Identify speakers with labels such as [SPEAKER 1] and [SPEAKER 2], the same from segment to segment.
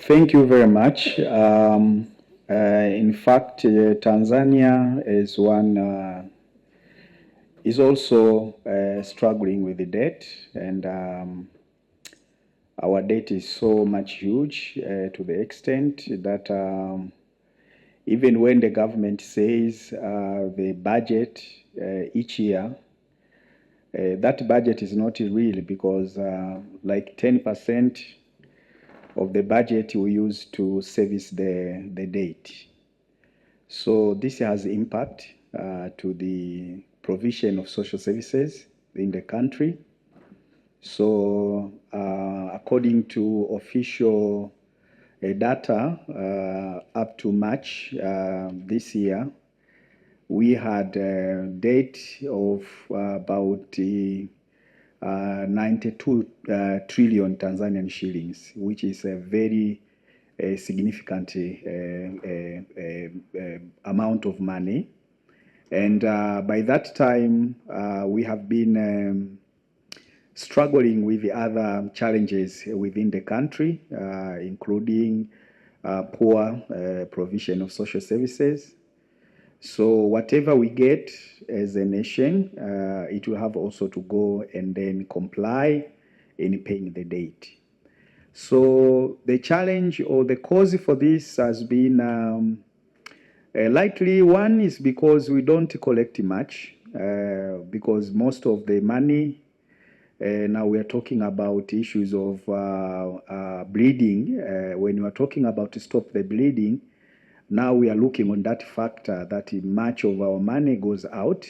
[SPEAKER 1] Thank you very much. In fact, Tanzania is also struggling with the debt, and our debt is so much huge to the extent that even when the government says the budget each year, that budget is not real because like 10% of the budget we use to service the debt. So this has impact to the provision of social services in the country. So according to official data, up to March this year, we had a debt of about 92 trillion Tanzanian shillings, which is a very significant amount of money. And by that time, we have been struggling with the other challenges within the country, including poor provision of social services. So whatever we get as a nation, it will have also to go and then comply in paying the debt. So the challenge or the cause for this has been likely one is because we don't collect much, because most of the money, now we are talking about issues of bleeding. When you are talking about to stop the bleeding, now we are looking on that factor that much of our money goes out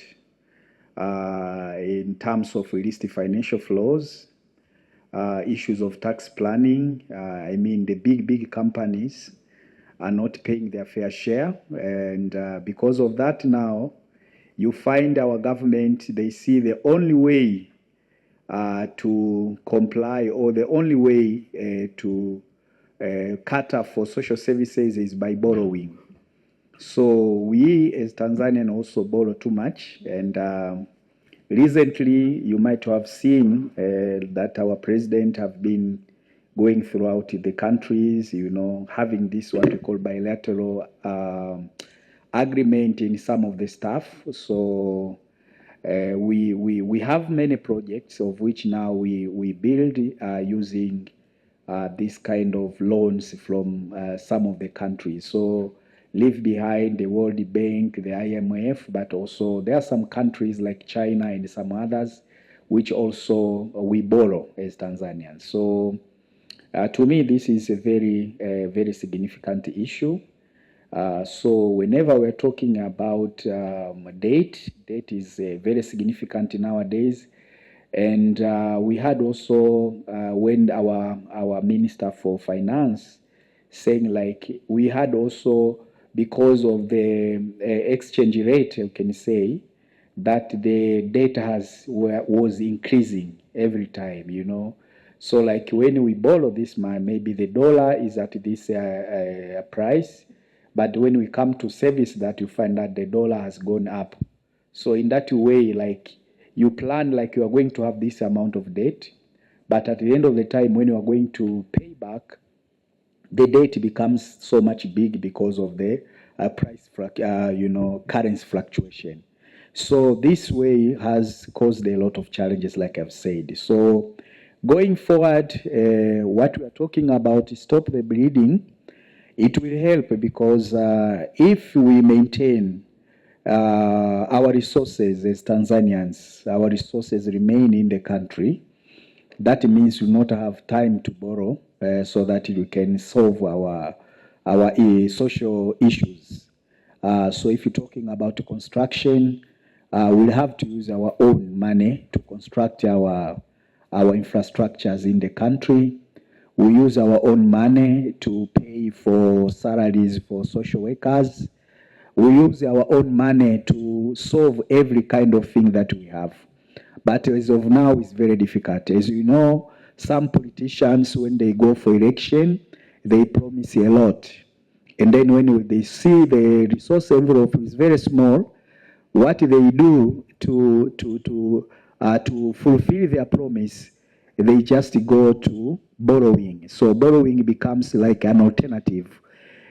[SPEAKER 1] in terms of illicit financial flows, issues of tax planning. I mean, the big companies are not paying their fair share. And because of that now, you find our government, they see the only way to comply or the only way to cater for social services is by borrowing. So we as Tanzanian also borrow too much. And recently you might have seen that our president have been going throughout the countries, you know, having this what we call bilateral agreement in some of the stuff. So we have many projects of which now we build using this kind of loans from some of the countries. So leave behind the World Bank, the IMF, but also there are some countries like China and some others which also we borrow as Tanzanians. So to me, this is a very significant issue. So whenever we're talking about debt is very significant nowadays. And we had also when our Minister for Finance saying like we had also, because of the exchange rate, you can say, that the debt was increasing every time, you know. So like when we borrow this money, maybe the dollar is at this price, but when we come to service that, you find that the dollar has gone up. So in that way, like you plan like you are going to have this amount of debt, but at the end of the time, when you are going to pay back, the debt becomes so much big because of the currency fluctuation. So this way has caused a lot of challenges, like I've said. So going forward, what we are talking about is stop the bleeding. It will help because if we maintain our resources as Tanzanians, our resources remain in the country, that means we not have time to borrow so that we can solve our social issues. So if you're talking about construction, we'll have to use our own money to construct our infrastructures in the country. We use our own money to pay for salaries for social workers. We use our own money to solve every kind of thing that we have. But as of now, it's very difficult. As you know, some politicians, when they go for election, they promise a lot. And then when they see the resource envelope is very small, what they do to fulfill their promise, they just go to borrowing. So borrowing becomes like an alternative.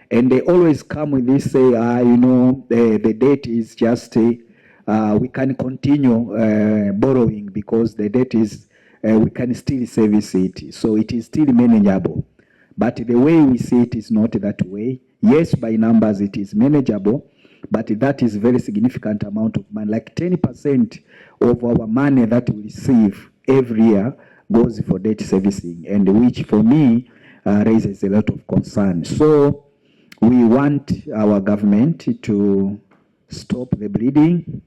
[SPEAKER 1] And they always come with this, say, the debt is just, we can continue borrowing because the debt is, we can still service it. So it is still manageable. But the way we see it is not that way. Yes, by numbers it is manageable, but that is very significant amount of money. Like 10% of our money that we receive every year goes for debt servicing, and which for me raises a lot of concern. So we want our government to stop the bleeding,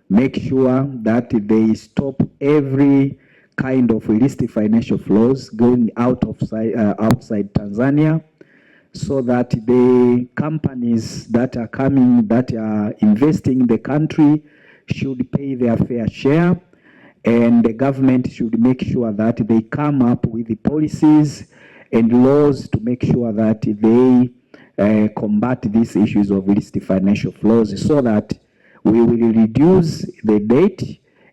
[SPEAKER 1] make sure that they stop every kind of illicit financial flows going outside Tanzania, so that the companies that are coming, that are investing in the country, should pay their fair share, and the government should make sure that they come up with the policies and laws to make sure that they combat these issues of illicit financial flows, so that we will reduce the debt,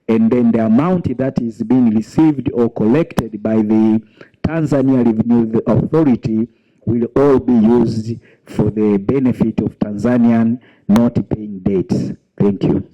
[SPEAKER 1] and then the amount that is being received or collected by the Tanzania Revenue Authority will all be used for the benefit of Tanzanian not paying debts. Thank you.